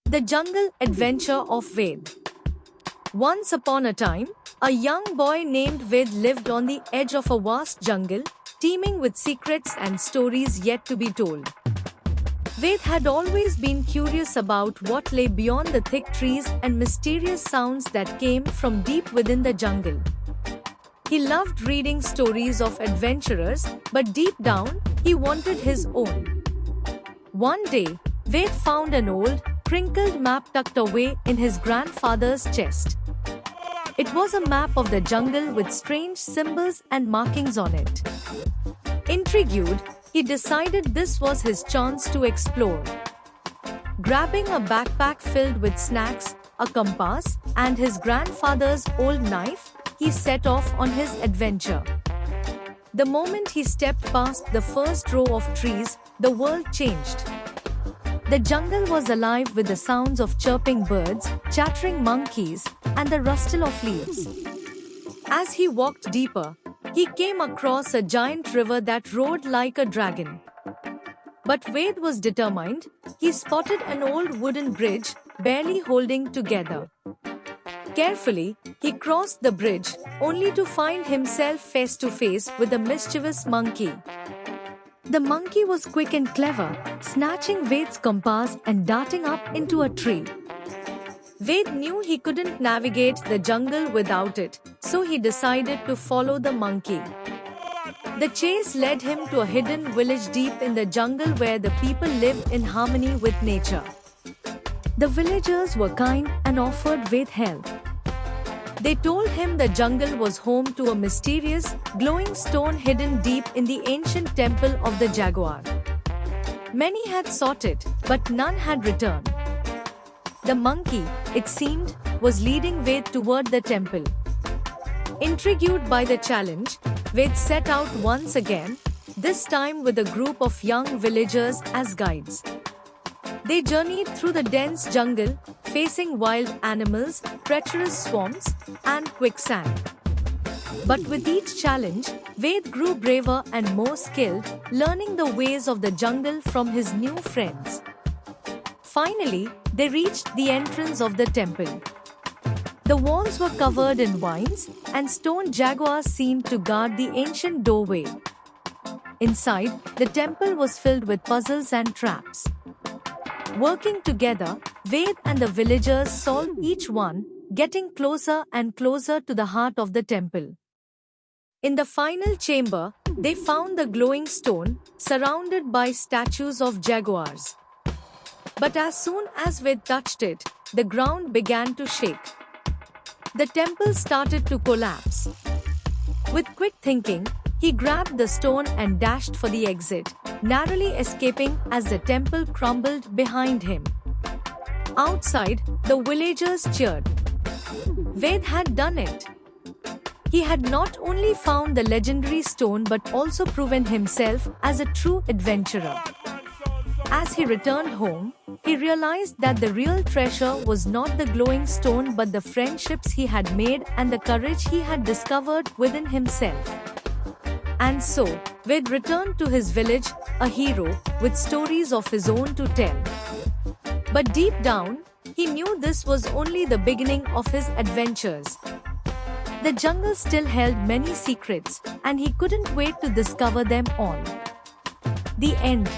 The Jungle Adventure of Ved. Once upon a time, a young boy named Ved lived on the edge of a vast jungle, teeming with secrets and stories yet to be told. Ved had always been curious about what lay beyond the thick trees and mysterious sounds that came from deep within the jungle. He loved reading stories of adventurers, but deep down, he wanted his own. One day, Ved found an old, crinkled map tucked away in his grandfather's chest. It was a map of the jungle with strange symbols and markings on it. Intrigued, he decided this was his chance to explore. Grabbing a backpack filled with snacks, a compass, and his grandfather's old knife, he set off on his adventure. The moment he stepped past the first row of trees, the world changed. The jungle was alive with the sounds of chirping birds, chattering monkeys, and the rustle of leaves. As he walked deeper, he came across a giant river that roared like a dragon. But Ved was determined. He spotted an old wooden bridge, barely holding together. Carefully, he crossed the bridge, only to find himself face to face with a mischievous monkey. The monkey was quick and clever, snatching Ved's compass and darting up into a tree. Ved knew he couldn't navigate the jungle without it, so he decided to follow the monkey. The chase led him to a hidden village deep in the jungle where the people lived in harmony with nature. The villagers were kind and offered Ved help. They told him the jungle was home to a mysterious, glowing stone hidden deep in the ancient temple of the jaguar. Many had sought it, but none had returned. The monkey, it seemed, was leading Ved toward the temple. Intrigued by the challenge, Ved set out once again, this time with a group of young villagers as guides. They journeyed through the dense jungle, facing wild animals, treacherous swamps, and quicksand. But with each challenge, Ved grew braver and more skilled, learning the ways of the jungle from his new friends. Finally, they reached the entrance of the temple. The walls were covered in vines, and stone jaguars seemed to guard the ancient doorway. Inside, the temple was filled with puzzles and traps. Working together, Ved and the villagers solved each one, getting closer and closer to the heart of the temple. In the final chamber, they found the glowing stone, surrounded by statues of jaguars. But as soon as Ved touched it, the ground began to shake. The temple started to collapse. With quick thinking, he grabbed the stone and dashed for the exit, narrowly escaping as the temple crumbled behind him. Outside, the villagers cheered. Ved had done it. He had not only found the legendary stone but also proven himself as a true adventurer. As he returned home, he realized that the real treasure was not the glowing stone but the friendships he had made and the courage he had discovered within himself. And so, Ved returned to his village, a hero, with stories of his own to tell. But deep down, he knew this was only the beginning of his adventures. The jungle still held many secrets, and he couldn't wait to discover them all. The end.